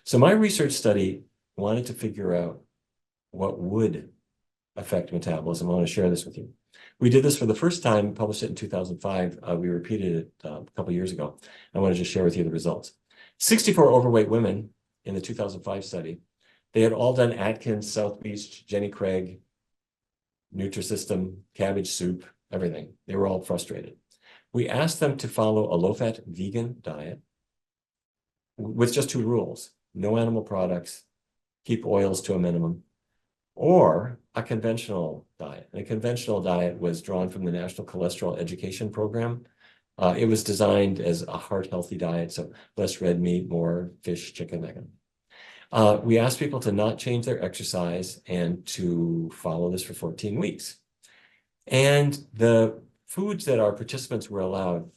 So my research study wanted to figure out what would affect metabolism. I want to share this with you. We did this for the first time, published it in 2005. We repeated it a couple years ago. I want to just share with you the results. 64 overweight women in the 2005 study. They had all done Atkins, South Beach, Jenny Craig, Nutrisystem, cabbage soup, everything. They were all frustrated. We asked them to follow a low-fat vegan diet with just two rules: no animal products, keep oils to a minimum, or a conventional diet. And a conventional diet was drawn from the National Cholesterol Education Program. It was designed as a heart-healthy diet, so less red meat, more fish, chicken, that kind of. We asked people to not change their exercise and to follow this for 14 weeks. And the foods that our participants were allowed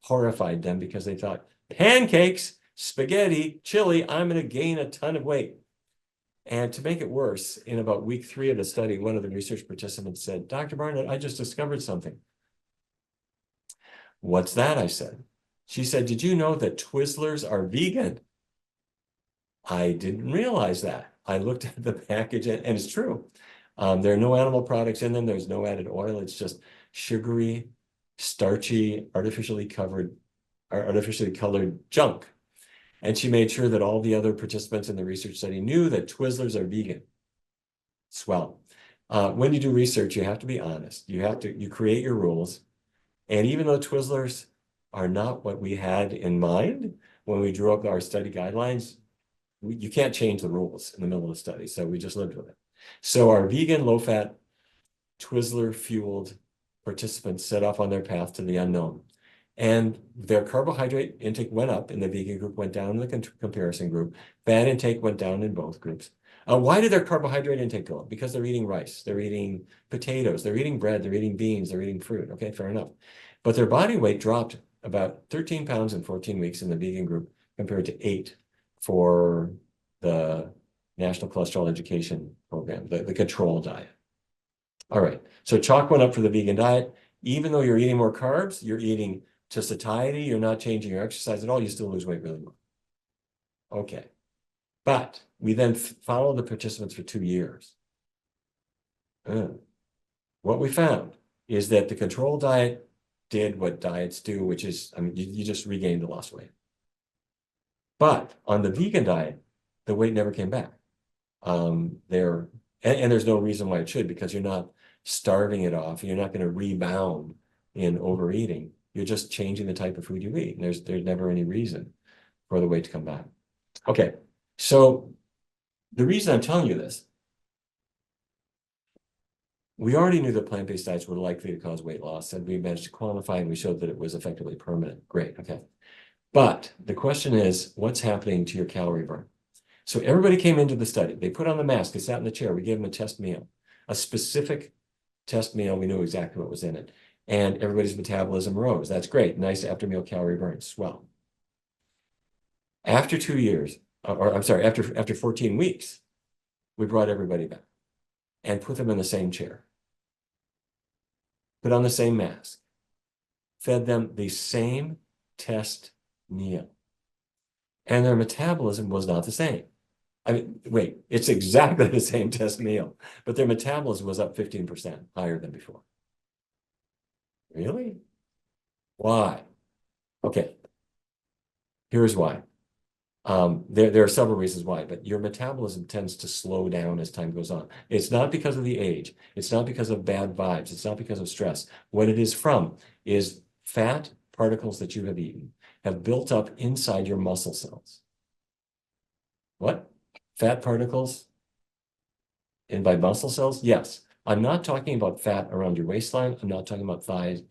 horrified them because they thought, pancakes, spaghetti, chili, I'm going to gain a ton of weight. And to make it worse, in about week 3 of the study, one of the research participants said, Dr. Barnard, I just discovered something. What's that? I said. She said, did you know that Twizzlers are vegan? I didn't realize that. I looked at the package and it's true. There are no animal products in them. There's no added oil. It's just sugary, starchy, artificially colored junk. And she made sure that all the other participants in the research study knew that Twizzlers are vegan. Swell. When you do research, you have to be honest. You create your rules. And even though Twizzlers are not what we had in mind when we drew up our study guidelines, you can't change the rules in the middle of the study. So we just lived with it. So our vegan, low-fat, Twizzler-fueled participants set off on their path to the unknown. And their carbohydrate intake went up in the vegan group, went down in the comparison group. Fat intake went down in both groups. Why did their carbohydrate intake go up? Because they're eating rice, they're eating potatoes, they're eating bread, they're eating beans, they're eating fruit. Okay, fair enough. But their body weight dropped about 13 pounds in 14 weeks in the vegan group compared to 8 for the National Cholesterol Education Program, the control diet. All right, so chalk went up for the vegan diet. Even though you're eating more carbs, you're eating to satiety, you're not changing your exercise at all, you still lose weight really well. Okay, but we then followed the participants for 2 years. What we found is that the control diet did what diets do, which is, I mean, you just regained the lost weight. But on the vegan diet, the weight never came back. And there's no reason why it should, because you're not starving it off. You're not going to rebound in overeating. You're just changing the type of food you eat. And there's never any reason for the weight to come back. Okay, so the reason I'm telling you this, we already knew that plant-based diets were likely to cause weight loss, and we managed to quantify, and we showed that it was effectively permanent. Great, okay. But the question is, what's happening to your calorie burn? So everybody came into the study. They put on the mask. They sat in the chair. We gave them a test meal, a specific test meal. We knew exactly what was in it. And everybody's metabolism rose. That's great. Nice after-meal calorie burn. Swell. After 2 years, or I'm sorry, after 14 weeks, we brought everybody back and put them in the same chair, put on the same mask, fed them the same test meal, and their metabolism was not the same. I mean, wait, it's exactly the same test meal, but their metabolism was up 15% higher than before. Really? Why? Okay, here's why. There are several reasons why, but your metabolism tends to slow down as time goes on. It's not because of the age. It's not because of bad vibes. It's not because of stress. What it is from is fat particles that you have eaten have built up inside your muscle cells. What? Fat particles in by muscle cells? Yes. I'm not talking about fat around your waistline. I'm not talking about thigh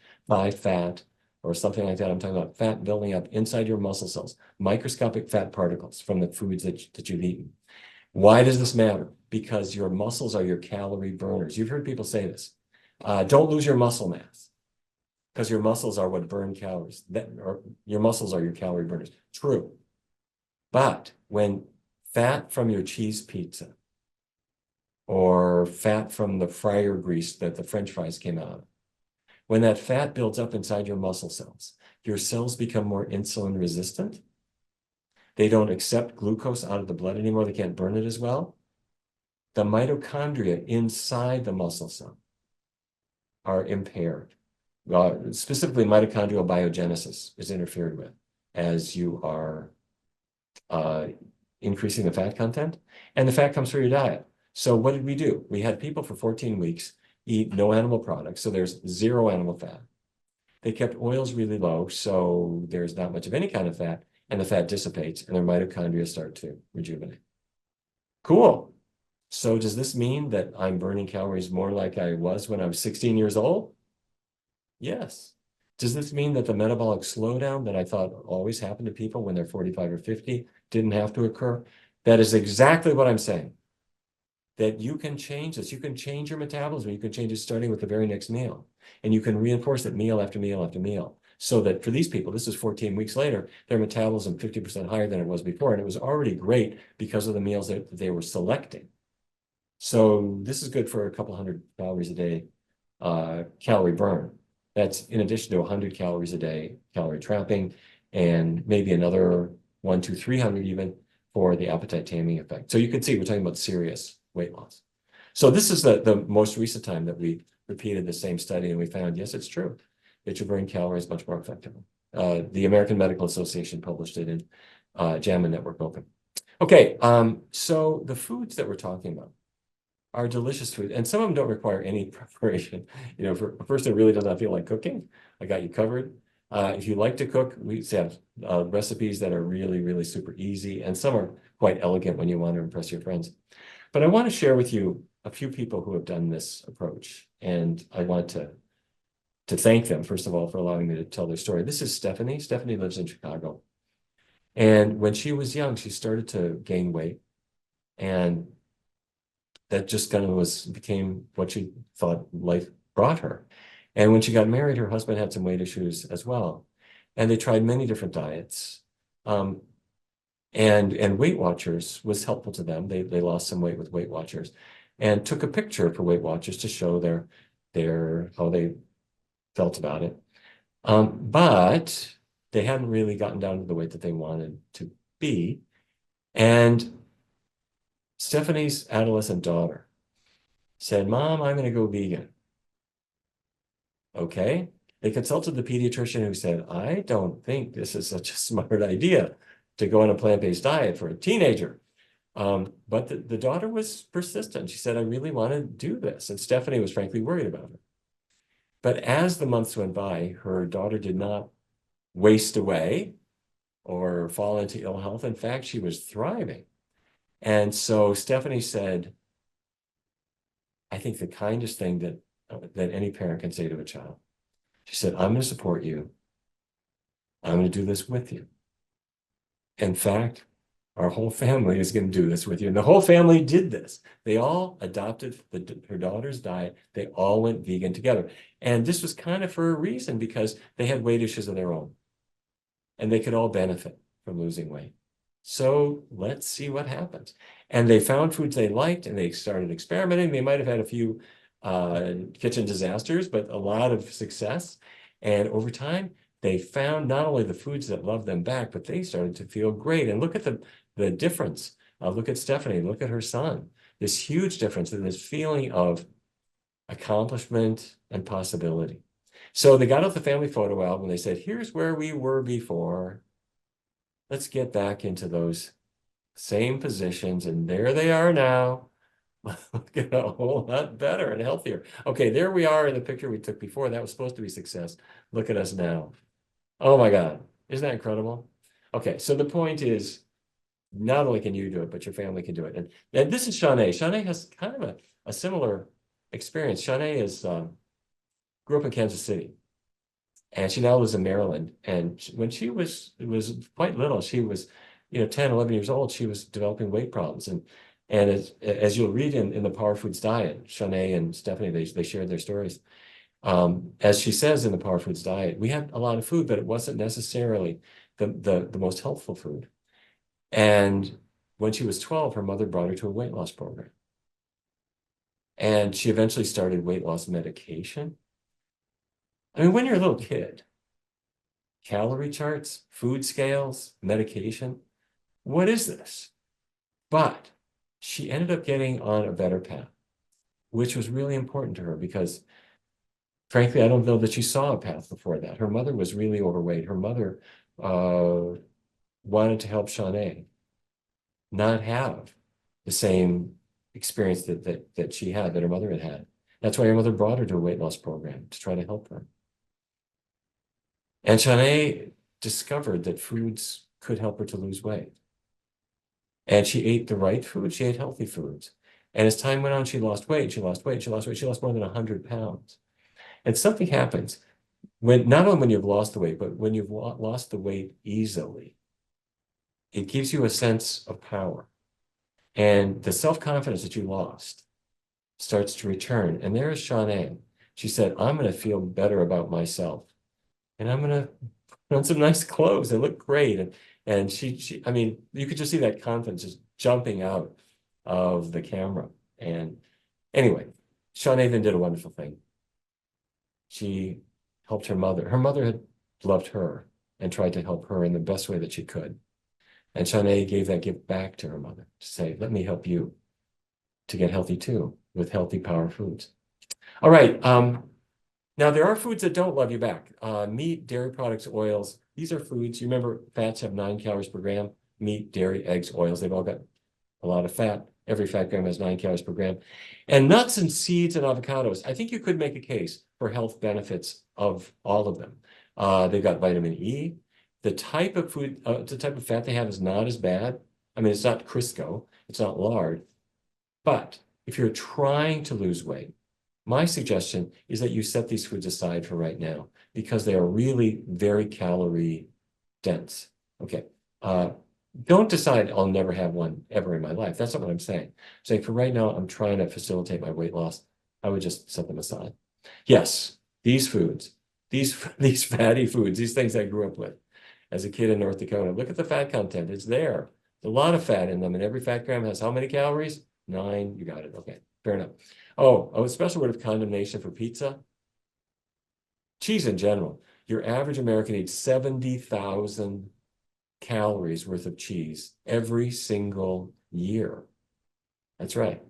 fat or something like that. I'm talking about fat building up inside your muscle cells, microscopic fat particles from the foods that you've eaten. Why does this matter? Because your muscles are your calorie burners. You've heard people say this. Don't lose your muscle mass because your muscles are what burn calories. Your muscles are your calorie burners. True. But when fat from your cheese pizza or fat from the fryer grease that the French fries came out of, when that fat builds up inside your muscle cells, your cells become more insulin resistant. They don't accept glucose out of the blood anymore. They can't burn it as well. The mitochondria inside the muscle cell are impaired. Specifically, mitochondrial biogenesis is interfered with as you are increasing the fat content, and the fat comes from your diet. So what did we do? We had people for 14 weeks eat no animal products, so there's zero animal fat. They kept oils really low, so there's not much of any kind of fat, and the fat dissipates, and their mitochondria start to rejuvenate. Cool. So does this mean that I'm burning calories more like I was when I was 16 years old? Yes. Does this mean that the metabolic slowdown that I thought always happened to people when they're 45 or 50 didn't have to occur? That is exactly what I'm saying. That you can change this. You can change your metabolism. You can change it starting with the very next meal. And you can reinforce it meal after meal after meal. So that for these people, this is 14 weeks later, their metabolism 50% higher than it was before. And it was already great because of the meals that they were selecting. So this is good for a couple hundred calories a day calorie burn. That's in addition to 100 calories a day calorie trapping, and maybe another 100 to 300 even for the appetite taming effect. So you can see we're talking about serious weight loss. So this is the most recent time that we repeated the same study, and we found, yes, it's true, that you burn calories much more effectively. The American Medical Association published it in JAMA Network Open. Okay, so the foods that we're talking about are delicious food, and some of them don't require any preparation. You know, for a person who really does not feel like cooking, I got you covered. If you like to cook, we have recipes that are really, really super easy, and some are quite elegant when you want to impress your friends. But I want to share with you a few people who have done this approach, and I want to thank them, first of all, for allowing me to tell their story. This is Stephanie. Stephanie lives in Chicago. And when she was young, she started to gain weight, and that just kind of became what she thought life brought her. And when she got married, her husband had some weight issues as well. And they tried many different diets. And Weight Watchers was helpful to them. They lost some weight with Weight Watchers and took a picture for Weight Watchers to show how they felt about it. But they hadn't really gotten down to the weight that they wanted to be. And Stephanie's adolescent daughter said, "Mom, I'm going to go vegan." Okay. They consulted the pediatrician, who said, "I don't think this is such a smart idea to go on a plant-based diet for a teenager." But the daughter was persistent. She said, "I really want to do this." And Stephanie was frankly worried about it. But as the months went by, her daughter did not waste away or fall into ill health. In fact, she was thriving. And so Stephanie said, "I think the kindest thing that any parent can say to a child." She said, "I'm going to support you. I'm going to do this with you. In fact, our whole family is going to do this with you." And the whole family did this. They all adopted her daughter's diet. They all went vegan together. And this was kind of for a reason, because they had weight issues of their own. And they could all benefit from losing weight. So let's see what happens. And they found foods they liked, and they started experimenting. They might have had a few kitchen disasters, but a lot of success. And over time, they found not only the foods that loved them back, but they started to feel great. And look at the difference. Look at Stephanie, look at her son. This huge difference in this feeling of accomplishment and possibility. So they got out the family photo album. They said, "Here's where we were before. Let's get back into those same positions." And there they are now. Looking a whole lot better and healthier. Okay, there we are in the picture we took before. That was supposed to be success. Look at us now. Oh my God, isn't that incredible? Okay, so the point is, not only can you do it, but your family can do it. And this is Shaune. Shaune has kind of a similar experience. Shaune grew up in Kansas City, and she now lives in Maryland. And when she was quite little, she was 10, 11 years old, she was developing weight problems. And as you'll read in the Power Foods Diet, Shaune and Stephanie, they shared their stories. As she says in the Power Foods Diet, we had a lot of food, but it wasn't necessarily the most helpful food. And when she was 12, her mother brought her to a weight loss program. And she eventually started weight loss medication. I mean, when you're a little kid, calorie charts, food scales, medication, what is this? But she ended up getting on a better path, which was really important to her because, frankly, I don't know that she saw a path before that. Her mother was really overweight. Her mother wanted to help Shaune not have the same experience that she had, that her mother had had. That's why her mother brought her to a weight loss program to try to help her. And Shaune discovered that foods could help her to lose weight. And she ate the right food. She ate healthy foods. And as time went on, she lost weight. She lost weight. She lost weight. She lost more than 100 pounds. And something happens when, not only when you've lost the weight, but when you've lost the weight easily, it gives you a sense of power. And the self-confidence that you lost starts to return. And there is Shaune. She said, I'm going to feel better about myself. And I'm going to put on some nice clothes. They look great. And she, I mean, you could just see that confidence just jumping out of the camera. And anyway, Shaune then did a wonderful thing. She helped her mother. Her mother had loved her and tried to help her in the best way that she could. And Shaune gave that gift back to her mother to say, let me help you to get healthy too, with healthy power foods. All right. Now, there are foods that don't love you back. Meat, dairy products, oils. These are foods. You remember fats have 9 calories per gram. Meat, dairy, eggs, oils, they've all got a lot of fat. Every fat gram has 9 calories per gram. And nuts and seeds and avocados, I think you could make a case for health benefits of all of them. They've got vitamin E. The type of food, the type of fat they have is not as bad. I mean, it's not Crisco, it's not lard. But if you're trying to lose weight, my suggestion is that you set these foods aside for right now because they are really very calorie dense. Okay. Don't decide I'll never have one ever in my life. That's not what I'm saying. I'm saying for right now, I'm trying to facilitate my weight loss. I would just set them aside. Yes, these foods, these fatty foods, these things I grew up with as a kid in North Dakota. Look at the fat content. It's there. There's a lot of fat in them, and every fat gram has how many calories? 9. You got it. Okay, fair enough. Oh, a special word of condemnation for pizza. Cheese in general. Your average American eats 70,000 calories worth of cheese every single year. That's right.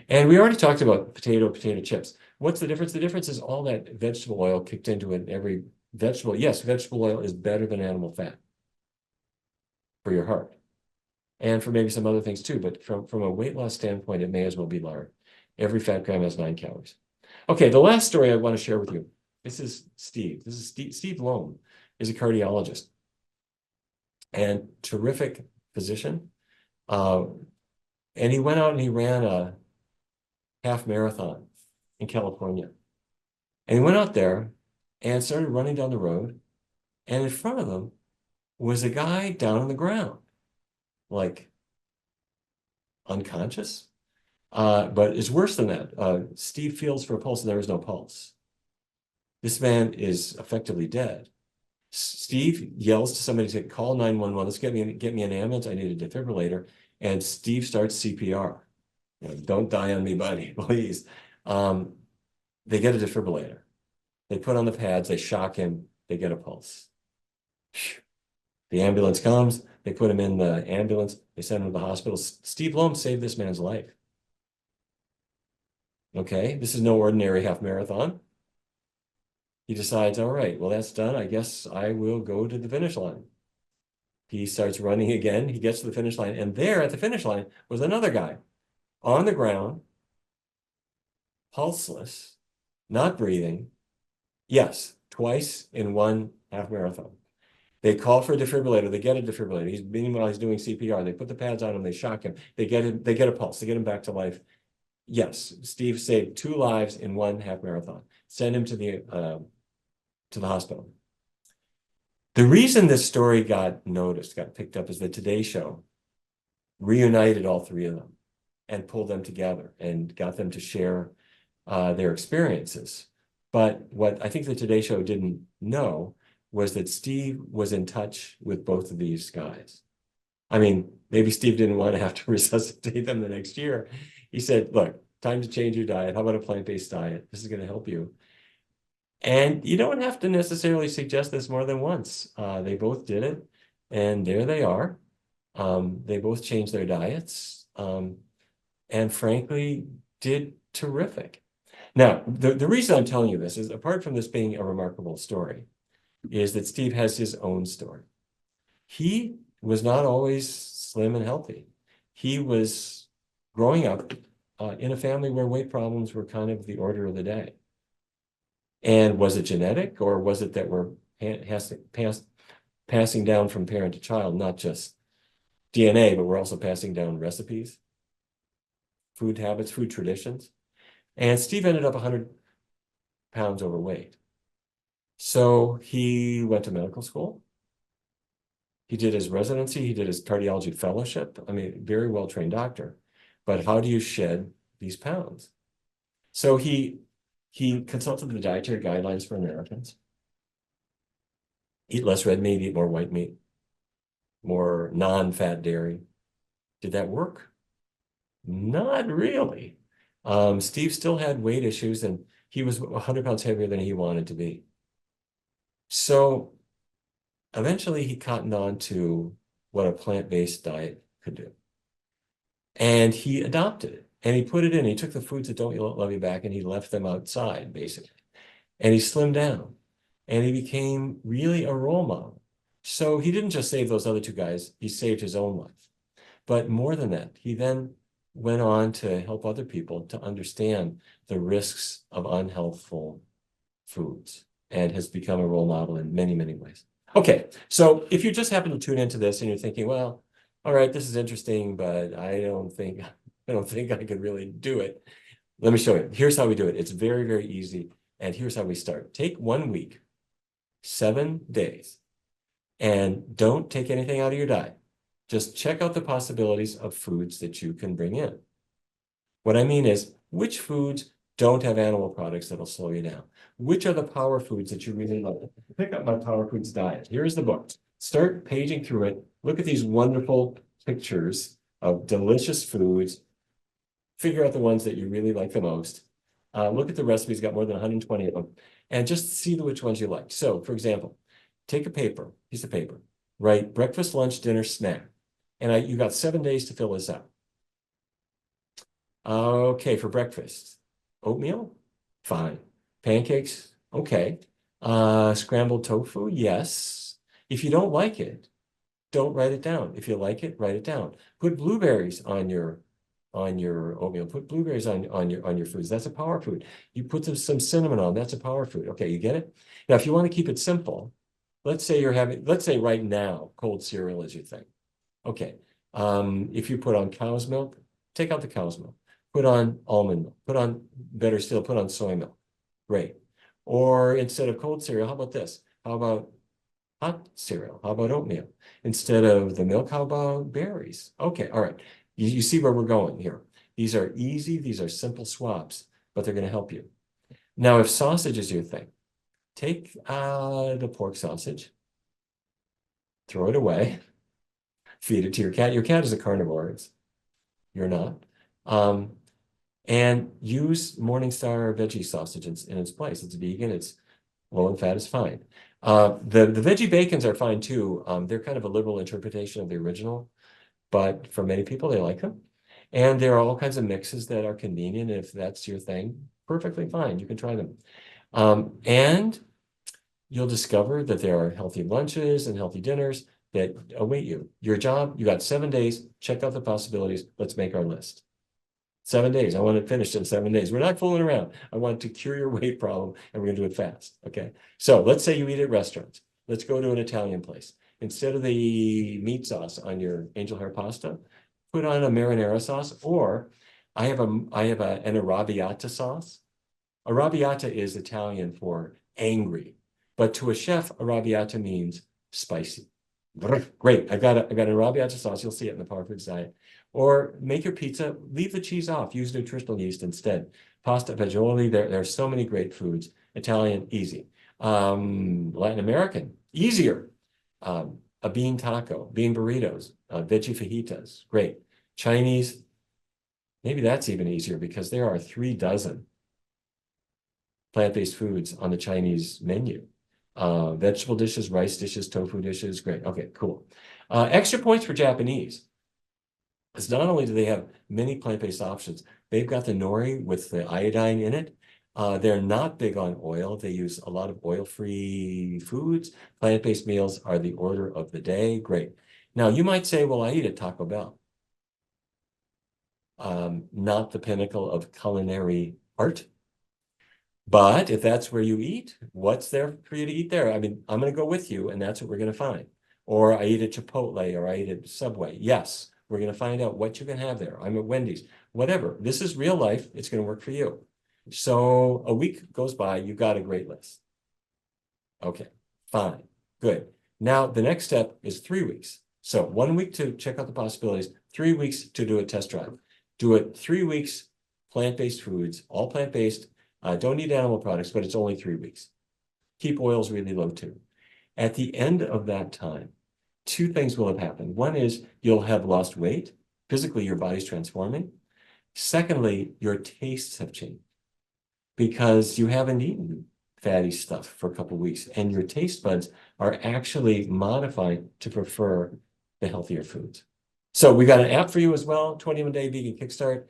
And we already talked about potato chips. What's the difference? The difference is all that vegetable oil kicked into it. Every vegetable, yes, vegetable oil is better than animal fat for your heart and for maybe some other things too. But from a weight loss standpoint, it may as well be lard. Every fat gram has 9 calories. Okay, the last story I want to share with you. This is Steve. This is Steve Lome, is a cardiologist and terrific physician. And he went out and he ran a half marathon in California. And he went out there and started running down the road. And in front of him was a guy down on the ground, like unconscious. But it's worse than that. Steve feels for a pulse and there is no pulse. This man is effectively dead. Steve yells to somebody to call 911. Let's get me an ambulance. I need a defibrillator. And Steve starts CPR. You know, don't die on me, buddy, please. They get a defibrillator. They put on the pads. They shock him. They get a pulse. The ambulance comes. They put him in the ambulance. They send him to the hospital. Steve Lome saved this man's life. Okay, this is no ordinary half marathon. He decides, all right, well, that's done. I guess I will go to the finish line. He starts running again. He gets to the finish line. And there at the finish line was another guy on the ground, pulseless, not breathing. Yes, twice in one half marathon. They call for a defibrillator. They get a defibrillator. Meanwhile, he's doing CPR. They put the pads on him. They shock him. They get a pulse. They get him back to life. Yes, Steve saved 2 lives in one half marathon. Send him to the hospital. The reason this story got noticed, got picked up, is the Today Show reunited all 3 of them and pulled them together and got them to share their experiences. But what I think the Today Show didn't know was that Steve was in touch with both of these guys. I mean, maybe Steve didn't want to have to resuscitate them the next year. He said, look, time to change your diet. How about a plant-based diet? This is going to help you. And you don't have to necessarily suggest this more than once. They both did it, and there they are. They both changed their diets, and frankly, did terrific. Now, the reason I'm telling you this is, apart from this being a remarkable story, is that Steve has his own story. He was not always slim and healthy. He was growing up in a family where weight problems were kind of the order of the day. And was it genetic, or was it that we're passing down from parent to child, not just DNA, but we're also passing down recipes, food habits, food traditions? And Steve ended up 100 pounds overweight. So he went to medical school. He did his residency. He did his cardiology fellowship. I mean, very well-trained doctor. But how do you shed these pounds? So he consulted the dietary guidelines for Americans. Eat less red meat, eat more white meat, more non-fat dairy. Did that work? Not really. Steve still had weight issues, and he was 100 pounds heavier than he wanted to be. So eventually he cottoned on to what a plant-based diet could do. And he adopted it, and he put it in. He took the foods that don't love you back, and he left them outside, basically. And he slimmed down, and he became really a role model. So he didn't just save those other two guys, he saved his own life. But more than that, he then went on to help other people to understand the risks of unhealthful foods, and has become a role model in many, many ways. Okay, so if you just happen to tune into this and you're thinking, well, all right, this is interesting, but I don't think I could really do it. Let me show you. Here's how we do it. It's very, very easy. And here's how we start. Take 1 week, 7 days, and don't take anything out of your diet. Just check out the possibilities of foods that you can bring in. What I mean is, which foods don't have animal products that'll slow you down? Which are the power foods that you really love? Pick up my Power Foods Diet. Here's the book. Start paging through it. Look at these wonderful pictures of delicious foods. Figure out the ones that you really like the most. Look at the recipes, got more than 120 of them, and just see which ones you like. So, for example, take a piece of paper, write breakfast, lunch, dinner, snack. And you got 7 days to fill this out. Okay, for breakfast, oatmeal, fine. Pancakes, okay. Scrambled tofu, yes. If you don't like it, don't write it down. If you like it, write it down. Put blueberries on your oatmeal. Put blueberries on your foods. That's a power food. You put some cinnamon on. That's a power food. Okay, you get it? Now, if you want to keep it simple, let's say right now, cold cereal is your thing. Okay. If you put on cow's milk, take out the cow's milk. Put on almond milk. Better still, put on soy milk. Great. Or instead of cold cereal, how about this? How about hot cereal? How about oatmeal? Instead of the milk, how about berries? Okay, all right. You see where we're going here. These are easy, these are simple swaps, but they're going to help you. Now, if sausage is your thing, take the pork sausage, throw it away, feed it to your cat. Your cat is a carnivore. You're not. And use Morningstar veggie sausage in its place. It's vegan, it's low in fat, it's fine. The veggie bacons are fine too. They're kind of a liberal interpretation of the original, but for many people, they like them. And there are all kinds of mixes that are convenient. If that's your thing, perfectly fine. You can try them. And you'll discover that there are healthy lunches and healthy dinners that await you. Your job, you got 7 days. Check out the possibilities. Let's make our list. 7 days. I want it finished in 7 days. We're not fooling around. I want to cure your weight problem, and we're going to do it fast. Okay. So let's say you eat at restaurants. Let's go to an Italian place. Instead of the meat sauce on your angel hair pasta, put on a marinara sauce, or I have an arrabbiata sauce. Arrabbiata is Italian for angry, but to a chef, arrabbiata means spicy. Great. I've got an arrabbiata sauce. You'll see it in the Power Foods Diet. Or make your pizza, leave the cheese off, use nutritional yeast instead. Pasta, fagioli, there are so many great foods. Italian, easy. Latin American, easier. A bean taco, bean burritos, veggie fajitas, great. Chinese, maybe that's even easier because there are 36 plant-based foods on the Chinese menu. Vegetable dishes, rice dishes, tofu dishes, great. Okay, cool. Extra points for Japanese. It's not only do they have many plant-based options, they've got the nori with the iodine in it. They're not big on oil. They use a lot of oil-free foods. Plant-based meals are the order of the day. Great. Now, you might say, well, I eat at Taco Bell. Not the pinnacle of culinary art. But if that's where you eat, what's there for you to eat there? I mean, I'm going to go with you, and that's what we're going to find. Or I eat at Chipotle, or I eat at Subway. Yes, we're going to find out what you can have there. I'm at Wendy's. Whatever. This is real life. It's going to work for you. So a week goes by. You got a great list. Okay, fine. Good. Now, the next step is 3 weeks. So 1 week to check out the possibilities, 3 weeks to do a test drive. Do it 3 weeks, plant-based foods, all plant-based. Don't eat animal products, but it's only 3 weeks. Keep oils really low too. At the end of that time, 2 things will have happened. One is you'll have lost weight. Physically, your body's transforming. Secondly, your tastes have changed because you haven't eaten fatty stuff for a couple of weeks, and your taste buds are actually modifying to prefer the healthier foods. So we got an app for you as well, 21-Day Vegan Kickstart.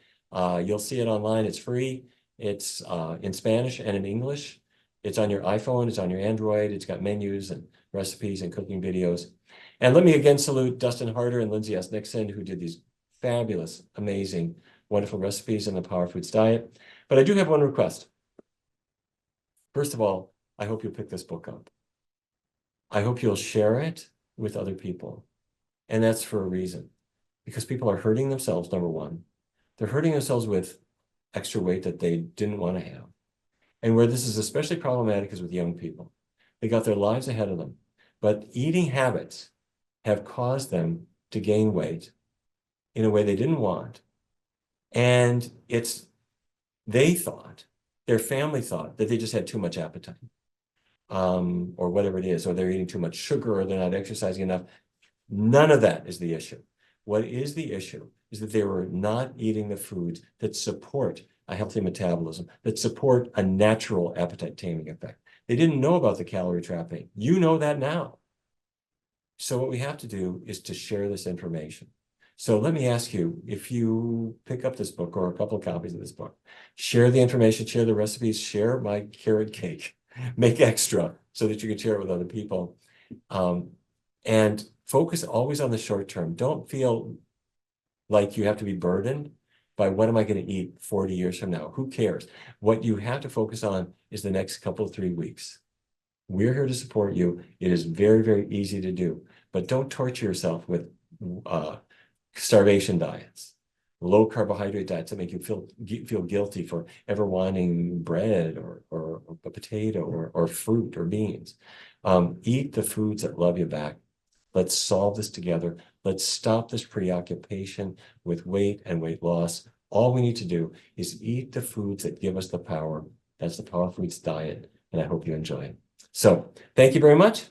You'll see it online. It's free. It's in Spanish and in English. It's on your iPhone. It's on your Android. It's got menus and recipes and cooking videos. And let me again salute Dustin Harder and Lindsay S. Nixon, who did these fabulous, amazing, wonderful recipes in the Power Foods diet. But I do have one request. First of all, I hope you'll pick this book up. I hope you'll share it with other people. And that's for a reason. Because people are hurting themselves, number one. They're hurting themselves with extra weight that they didn't want to have. And where this is especially problematic is with young people. They got their lives ahead of them. But eating habits have caused them to gain weight in a way they didn't want. And they thought, their family thought that they just had too much appetite, or whatever it is, or they're eating too much sugar, or they're not exercising enough. None of that is the issue. What is the issue is that they were not eating the foods that support a healthy metabolism, that support a natural appetite taming effect. They didn't know about the calorie trapping. You know that now. So what we have to do is to share this information. So let me ask you, if you pick up this book or a couple of copies of this book, share the information, share the recipes, share my carrot cake, make extra so that you can share it with other people. And focus always on the short term. Don't feel like you have to be burdened by what am I going to eat 40 years from now? Who cares? What you have to focus on is the next couple of 3 weeks. We're here to support you. It is very, very easy to do, but don't torture yourself with starvation diets, low carbohydrate diets that make you feel guilty for ever wanting bread or a potato or fruit or beans. Eat the foods that love you back. Let's solve this together. Let's stop this preoccupation with weight and weight loss. All we need to do is eat the foods that give us the power. That's the Power Foods diet, and I hope you enjoy it. So thank you very much.